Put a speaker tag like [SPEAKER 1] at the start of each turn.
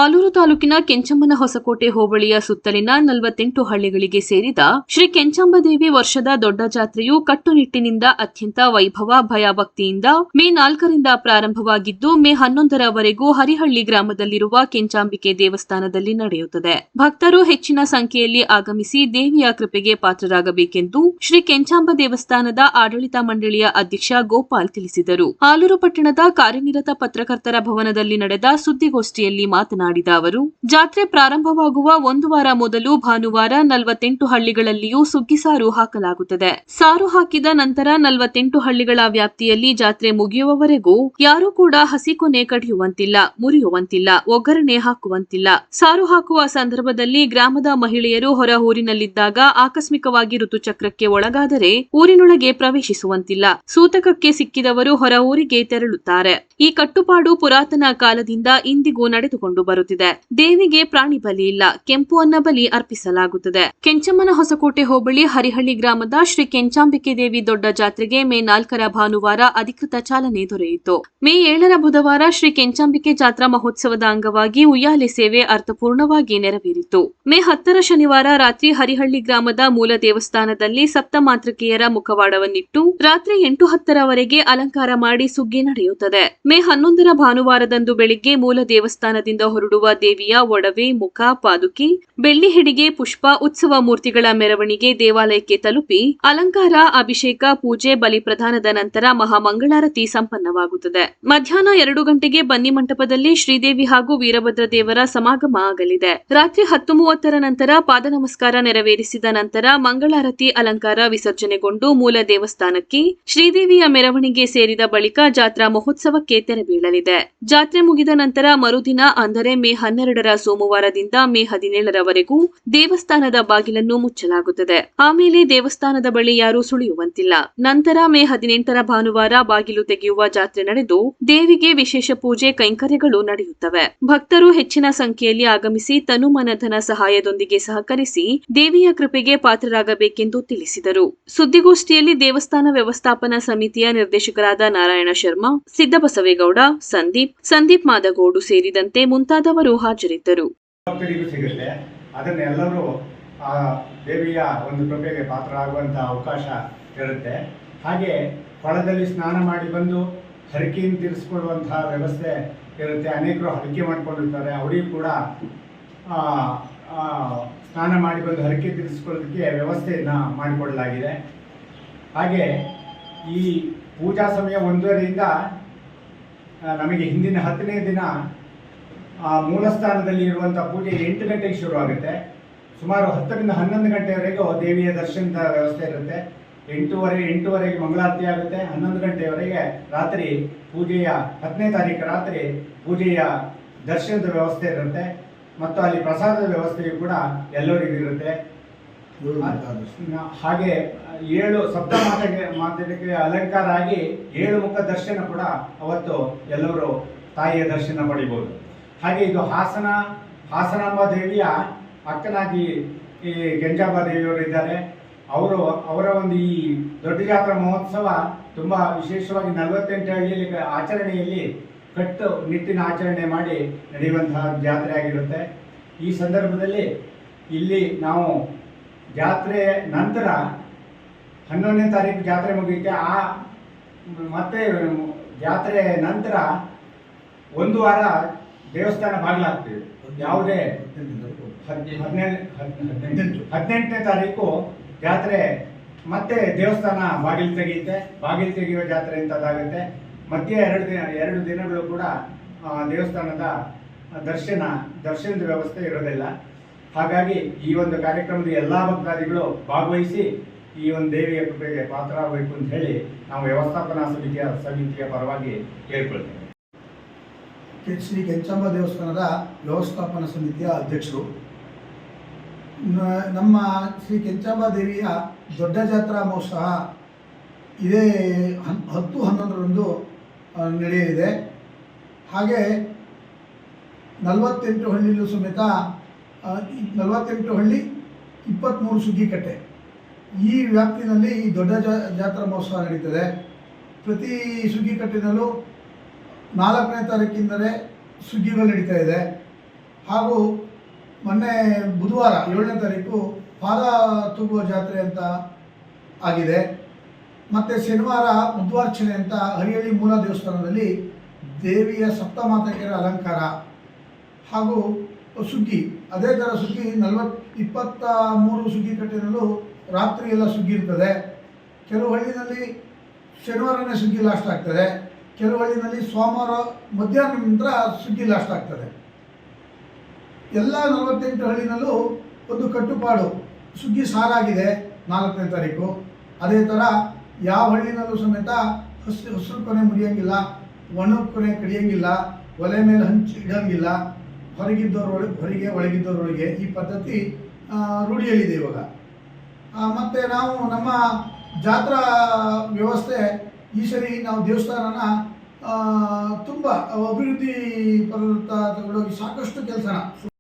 [SPEAKER 1] ಆಲೂರು ತಾಲೂಕಿನ ಕೆಂಚಮ್ಮನ ಹೊಸಕೋಟೆ ಹೋಬಳಿಯ ಸುತ್ತಲಿನ 48 ಹಳ್ಳಿಗಳಿಗೆ ಸೇರಿದ ಶ್ರೀ ಕೆಂಚಾಂಬದೇವಿ ವರ್ಷದ ದೊಡ್ಡ ಜಾತ್ರೆಯು ಕಟ್ಟುನಿಟ್ಟಿನಿಂದ ಅತ್ಯಂತ ವೈಭವ ಭಯಭಕ್ತಿಯಿಂದ ಮೇ 4ರಿಂದ ಪ್ರಾರಂಭವಾಗಿದ್ದು ಮೇ 11ರವರೆಗೂ ಹರಿಹಳ್ಳಿ ಗ್ರಾಮದಲ್ಲಿರುವ ಕೆಂಚಾಂಬಿಕೆ ದೇವಸ್ಥಾನದಲ್ಲಿ ನಡೆಯುತ್ತದೆ. ಭಕ್ತರು ಹೆಚ್ಚಿನ ಸಂಖ್ಯೆಯಲ್ಲಿ ಆಗಮಿಸಿ ದೇವಿಯ ಕೃಪೆಗೆ ಪಾತ್ರರಾಗಬೇಕೆಂದು ಶ್ರೀ ಕೆಂಚಾಂಬ ದೇವಸ್ಥಾನದ ಆಡಳಿತ ಮಂಡಳಿಯ ಅಧ್ಯಕ್ಷ ಗೋಪಾಲ್ ತಿಳಿಸಿದರು. ಆಲೂರು ಪಟ್ಟಣದ ಕಾರ್ಯನಿರತ ಪತ್ರಕರ್ತರ ಭವನದಲ್ಲಿ ನಡೆದ ಸುದ್ದಿಗೋಷ್ಠಿಯಲ್ಲಿ ಮಾತನಾಡಿದ ಅವರು, ಜಾತ್ರೆ ಪ್ರಾರಂಭವಾಗುವ ಒಂದು ವಾರ ಮೊದಲು ಭಾನುವಾರ 48 ಹಳ್ಳಿಗಳಲ್ಲಿಯೂ ಸುಗ್ಗಿಸಾರು ಹಾಕಲಾಗುತ್ತದೆ. ಸಾರು ಹಾಕಿದ ನಂತರ 48 ಹಳ್ಳಿಗಳ ವ್ಯಾಪ್ತಿಯಲ್ಲಿ ಜಾತ್ರೆ ಮುಗಿಯುವವರೆಗೂ ಯಾರೂ ಕೂಡ ಹಸಿಕೊನೆ ಕಡಿಯುವಂತಿಲ್ಲ, ಮುರಿಯುವಂತಿಲ್ಲ, ಒಗ್ಗರಣೆ ಹಾಕುವಂತಿಲ್ಲ. ಸಾರು ಹಾಕುವ ಸಂದರ್ಭದಲ್ಲಿ ಗ್ರಾಮದ ಮಹಿಳೆಯರು ಹೊರ ಊರಿನಲ್ಲಿದ್ದಾಗ ಆಕಸ್ಮಿಕವಾಗಿ ಋತುಚಕ್ರಕ್ಕೆ ಒಳಗಾದರೆ ಊರಿನೊಳಗೆ ಪ್ರವೇಶಿಸುವಂತಿಲ್ಲ. ಸೂತಕಕ್ಕೆ ಸಿಕ್ಕಿದವರು ಹೊರ ಊರಿಗೆ ತೆರಳುತ್ತಾರೆ. ಈ ಕಟ್ಟುಪಾಡು ಪುರಾತನ ಕಾಲದಿಂದ ಇಂದಿಗೂ ನಡೆದುಕೊಂಡು ಬರುತ್ತಿದೆ. ದೇವಿಗೆ ಪ್ರಾಣಿ ಬಲಿ ಇಲ್ಲ, ಕೆಂಪು ಅನ್ನ ಬಲಿ ಅರ್ಪಿಸಲಾಗುತ್ತದೆ. ಕೆಂಚಮ್ಮನ ಹೊಸಕೋಟೆ ಹೋಬಳಿ ಹರಿಹಳ್ಳಿ ಗ್ರಾಮದ ಶ್ರೀ ಕೆಂಚಾಂಬಿಕೆ ದೇವಿ ದೊಡ್ಡ ಜಾತ್ರೆಗೆ ಮೇ 4ರ ಭಾನುವಾರ ಅಧಿಕೃತ ಚಾಲನೆ ದೊರೆಯಿತು. ಮೇ 7ರ ಬುಧವಾರ ಶ್ರೀ ಕೆಂಚಾಂಬಿಕೆ ಜಾತ್ರಾ ಮಹೋತ್ಸವದ ಅಂಗವಾಗಿ ಉಯ್ಯಾಲೆ ಸೇವೆ ಅರ್ಥಪೂರ್ಣವಾಗಿ ನೆರವೇರಿತು. ಮೇ 10ರ ಶನಿವಾರ ರಾತ್ರಿ ಹರಿಹಳ್ಳಿ ಗ್ರಾಮದ ಮೂಲ ದೇವಸ್ಥಾನದಲ್ಲಿ ಸಪ್ತಮಾತೃಕೆಯರ ಮುಖವಾಡವನ್ನಿಟ್ಟು ರಾತ್ರಿ 8:10ರವರೆಗೆ ಅಲಂಕಾರ ಮಾಡಿ ಸುಗ್ಗಿ ನಡೆಯುತ್ತದೆ. ಮೇ 11ರ ಭಾನುವಾರದಂದು ಬೆಳಿಗ್ಗೆ ಮೂಲ ದೇವಸ್ಥಾನದಿಂದ ಹೊರಡುವ ದೇವಿಯ ಒಡವೆ, ಮುಖ, ಪಾದುಕೆ, ಬೆಳ್ಳಿ ಹೆಡಿಗೆ, ಪುಷ್ಪ, ಉತ್ಸವ ಮೂರ್ತಿಗಳ ಮೆರವಣಿಗೆ ದೇವಾಲಯಕ್ಕೆ ತಲುಪಿ ಅಲಂಕಾರ, ಅಭಿಷೇಕ, ಪೂಜೆ, ಬಲಿಪ್ರದಾನದ ನಂತರ ಮಹಾಮಂಗಳಾರತಿ ಸಂಪನ್ನವಾಗುತ್ತದೆ. ಮಧ್ಯಾಹ್ನ 2 ಗಂಟೆಗೆ ಬನ್ನಿ ಮಂಟಪದಲ್ಲಿ ಶ್ರೀದೇವಿ ಹಾಗೂ ವೀರಭದ್ರ ದೇವರ ಸಮಾಗಮ ಆಗಲಿದೆ. ರಾತ್ರಿ 10:30ರ ನಂತರ ಪಾದ ನಮಸ್ಕಾರ ನೆರವೇರಿಸಿದ ನಂತರ ಮಂಗಳಾರತಿ ಅಲಂಕಾರ ವಿಸರ್ಜನೆಗೊಂಡು ಮೂಲ ದೇವಸ್ಥಾನಕ್ಕೆ ಶ್ರೀದೇವಿಯ ಮೆರವಣಿಗೆ ಸೇರಿದ ಬಳಿಕ ಜಾತ್ರಾ ಮಹೋತ್ಸವಕ್ಕೆ ತೆರೆ ಬೀಳಲಿದೆ. ಜಾತ್ರೆ ಮುಗಿದ ನಂತರ ಮರುದಿನ ಅಂದರೆ ಮೇ 12ರ ಸೋಮವಾರದಿಂದ ಮೇ 17ರವರೆಗೂ ದೇವಸ್ಥಾನದ ಬಾಗಿಲನ್ನು ಮುಚ್ಚಲಾಗುತ್ತದೆ. ಆಮೇಲೆ ದೇವಸ್ಥಾನದ ಬಳಿ ಯಾರೂ ಸುಳಿಯುವಂತಿಲ್ಲ. ನಂತರ ಮೇ 18ರ ಭಾನುವಾರ ಬಾಗಿಲು ತೆಗೆಯುವ ಜಾತ್ರೆ ನಡೆದು ದೇವಿಗೆ ವಿಶೇಷ ಪೂಜೆ ಕೈಂಕರ್ಯಗಳು ನಡೆಯುತ್ತವೆ. ಭಕ್ತರು ಹೆಚ್ಚಿನ ಸಂಖ್ಯೆಯಲ್ಲಿ ಆಗಮಿಸಿ ತನುಮನಧನ ಸಹಾಯದೊಂದಿಗೆ ಸಹಕರಿಸಿ ದೇವಿಯ ಕೃಪೆಗೆ ಪಾತ್ರರಾಗಬೇಕೆಂದು ತಿಳಿಸಿದರು. ಸುದ್ದಿಗೋಷ್ಠಿಯಲ್ಲಿ ದೇವಸ್ಥಾನ ವ್ಯವಸ್ಥಾಪನಾ ಸಮಿತಿಯ ನಿರ್ದೇಶಕರಾದ ನಾರಾಯಣ ಶರ್ಮಾ, ಸಿದ್ದಬಸವೇಗೌಡ, ಸಂದೀಪ್ ಮಾದಗೋಡು ಸೇರಿದಂತೆ ಮುಂತಾದವರು ಹಾಜರಿದ್ದರು.
[SPEAKER 2] ಸಿಗುತ್ತೆ ಅದನ್ನೆಲ್ಲರೂ ಆ ದೇವಿಯ ಒಂದು ಕೃಪೆಗೆ ಪಾತ್ರರಾಗುವಂತಹ ಅವಕಾಶ ಇರುತ್ತೆ. ಹಾಗೆ ಕೊಳದಲ್ಲಿ ಸ್ನಾನ ಮಾಡಿ ಬಂದು ಹರಕೆಯನ್ನು ತೀರಿಸಿಕೊಳ್ಳುವಂತಹ ವ್ಯವಸ್ಥೆ ಇರುತ್ತೆ. ಅನೇಕರು ಹರಕೆ ಮಾಡ್ಕೊಂಡಿರ್ತಾರೆ, ಅವರಿಗೂ ಕೂಡ ಸ್ನಾನ ಮಾಡಿ ಬಂದು ಹರಕೆ ತೀರಿಸಿಕೊಳ್ಳೋದಕ್ಕೆ ವ್ಯವಸ್ಥೆಯನ್ನು ಮಾಡಿಕೊಡಲಾಗಿದೆ. ಹಾಗೆ ಈ ಪೂಜಾ ಸಮಯ 1:30ರಿಂದ ನಮಗೆ ಹಿಂದಿನ 10ನೇ ದಿನ ಮೂಲ ಸ್ಥಾನದಲ್ಲಿ ಇರುವಂಥ ಪೂಜೆ 8 ಗಂಟೆಗೆ ಶುರು ಆಗುತ್ತೆ. ಸುಮಾರು 10ರಿಂದ 11 ಗಂಟೆವರೆಗೂ ದೇವಿಯ ದರ್ಶನದ ವ್ಯವಸ್ಥೆ ಇರುತ್ತೆ. 8:30ಗೆ ಮಂಗಳಾರತಿ ಆಗುತ್ತೆ. 11 ಗಂಟೆವರೆಗೆ ರಾತ್ರಿ ಪೂಜೆಯ 10ನೇ ತಾರೀಕು ರಾತ್ರಿ ಪೂಜೆಯ ದರ್ಶನದ ವ್ಯವಸ್ಥೆ ಇರುತ್ತೆ. ಮತ್ತು ಅಲ್ಲಿ ಪ್ರಸಾದದ ವ್ಯವಸ್ಥೆಯು ಕೂಡ ಎಲ್ಲರಿಗೂ ಇರುತ್ತೆ. ಹಾಗೆ 7 ಸಪ್ತಮಾತೃಕೆ ಅಲಂಕಾರ ಆಗಿ 7 ಮುಖ ದರ್ಶನ ಕೂಡ ಅವತ್ತು ಎಲ್ಲರೂ ತಾಯಿಯ ದರ್ಶನ ಪಡಿಬೋದು. ಹಾಗೆ ಇದು ಹಾಸನಾಂಬ ದೇವಿಯ ಅಕ್ಕನಾಗಿ ಈ ಕೆಂಚಾಂಬ ದೇವಿಯವರು ಇದ್ದಾರೆ. ಅವರ ಒಂದು ಈ ದೊಡ್ಡ ಜಾತ್ರಾ ಮಹೋತ್ಸವ ತುಂಬ ವಿಶೇಷವಾಗಿ 48 ಹಳ್ಳಿಯಲ್ಲಿ ಆಚರಣೆಯಲ್ಲಿ ಕಟ್ಟುನಿಟ್ಟಿನ ಆಚರಣೆ ಮಾಡಿ ನಡೆಯುವಂತಹ ಜಾತ್ರೆ ಆಗಿರುತ್ತೆ. ಈ ಸಂದರ್ಭದಲ್ಲಿ ಇಲ್ಲಿ ನಾವು ಜಾತ್ರೆ ನಂತರ 11ನೇ ತಾರೀಕು ಜಾತ್ರೆ ಮುಗಿಯುತ್ತೆ. ಮತ್ತೆ ಜಾತ್ರೆ ನಂತರ ಒಂದು ವಾರ ದೇವಸ್ಥಾನ ಬಾಗಿಲಾಗ್ತೀವಿ. ಯಾವುದೇ 18ನೇ ತಾರೀಕು ಜಾತ್ರೆ ಮತ್ತೆ ದೇವಸ್ಥಾನ ಬಾಗಿಲು ತೆಗೆಯುತ್ತೆ. ಬಾಗಿಲು ತೆಗೆಯುವ ಜಾತ್ರೆ ಅಂತದಾಗುತ್ತೆ. ಮಧ್ಯೆ 2 ದಿನಗಳು ಕೂಡ ದೇವಸ್ಥಾನದ ದರ್ಶನದ ವ್ಯವಸ್ಥೆ ಇರೋದಿಲ್ಲ. ಹಾಗಾಗಿ ಈ ಒಂದು ಕಾರ್ಯಕ್ರಮದ ಎಲ್ಲ ಭಕ್ತಾದಿಗಳು ಭಾಗವಹಿಸಿ ಈ ಒಂದು ದೇವಿಯ ಕೃಪೆಗೆ ಪಾತ್ರರಾಗಬೇಕು ಅಂತ ಹೇಳಿ ನಾವು ವ್ಯವಸ್ಥಾಪನಾ ಸಮಿತಿಯ ಪರವಾಗಿ ಕೇಳ್ಕೊಳ್ತೇವೆ.
[SPEAKER 3] ಶ್ರೀ ಕೆಂಚಾಂಬ ದೇವಸ್ಥಾನದ ವ್ಯವಸ್ಥಾಪನಾ ಸಮಿತಿಯ ಅಧ್ಯಕ್ಷರು. ನಮ್ಮ ಶ್ರೀ ಕೆಂಚಾಂಬ ದೇವಿಯ ದೊಡ್ಡ ಜಾತ್ರಾ ಮಹೋತ್ಸವ ಇದೇ 10-11ರಂದು ನಡೆಯಲಿದೆ. ಹಾಗೆ 48 ಹಳ್ಳಿಯಲ್ಲೂ ಸಮೇತ 48 ಹಳ್ಳಿ 23 ಸುಗ್ಗಿಕಟ್ಟೆ ಈ ವ್ಯಾಪ್ತಿನಲ್ಲಿ ಈ ದೊಡ್ಡ ಜಾತ್ರಾ ಮಹೋತ್ಸವ ನಡೀತದೆ. ಪ್ರತಿ ಸುಗ್ಗಿಕಟ್ಟಿನಲ್ಲೂ 4ನೇ ತಾರೀಕಿಂದಲೇ ಸುಗ್ಗಿಗಳು ನಡೀತಾ ಇದೆ. ಹಾಗೂ ಮೊನ್ನೆ ಬುಧವಾರ 7ನೇ ತಾರೀಕು ಪಾದ ತೂಗುವ ಜಾತ್ರೆ ಅಂತ ಆಗಿದೆ. ಮತ್ತು ಶನಿವಾರ ಉದ್ವಾರ್ಚನೆ ಅಂತ ಹರಿಹಳ್ಳಿ ಮೂಲ ದೇವಸ್ಥಾನದಲ್ಲಿ ದೇವಿಯ ಸಪ್ತಮಾತೃಕೆಯರ ಅಲಂಕಾರ ಹಾಗೂ ಸುಗ್ಗಿ, ಅದೇ ಥರ ಸುಗ್ಗಿ 23 ಸುಗ್ಗಿ ಕಟ್ಟೆನಲ್ಲೂ ರಾತ್ರಿ ಎಲ್ಲ ಸುಗ್ಗಿ ಇರ್ತದೆ. ಕೆಲವು ಹಳ್ಳಿನಲ್ಲಿ ಶನಿವಾರನೇ ಸುಗ್ಗಿ ಲಾಸ್ಟ್ ಆಗ್ತದೆ, ಕೆಲವು ಹಳ್ಳಿನಲ್ಲಿ ಸೋಮವಾರ ಮಧ್ಯಾಹ್ನ ನಂತರ ಸುಗ್ಗಿ ಲಾಸ್ಟ್ ಆಗ್ತದೆ. ಎಲ್ಲ 48 ಹಳ್ಳಿನಲ್ಲೂ ಒಂದು ಕಟ್ಟುಪಾಡು, ಸುಗ್ಗಿ ಸಾರಾಗಿದೆ 4ನೇ ತಾರೀಕು. ಅದೇ ಥರ ಯಾವ ಹಳ್ಳಿನಲ್ಲೂ ಸಮೇತ ಹಸಿರು ಕೊನೆ ಮುರಿಯೋಂಗಿಲ್ಲ, ಒಣ ಕೊನೆ ಕಡಿಯೋಂಗಿಲ್ಲ, ಒಲೆ ಮೇಲೆ ಹಂಚು ಇಡೋಂಗಿಲ್ಲ, ಹೊರಗೆ ಒಳಗಿದ್ದವರೊಳಗೆ ಈ ಪದ್ಧತಿ ರೂಢಿಯಲ್ಲಿದೆ ಇವಾಗ. ಮತ್ತು ನಾವು ನಮ್ಮ ಜಾತ್ರಾ ವ್ಯವಸ್ಥೆ ಈ ಸರಿ ನಾವು ದೇವಸ್ಥಾನನ ತುಂಬ ಅಭಿವೃದ್ಧಿ ಪರದತ್ತ ತಗೊಂಡೋಗಿ ಸಾಕಷ್ಟು ಕೆಲಸನ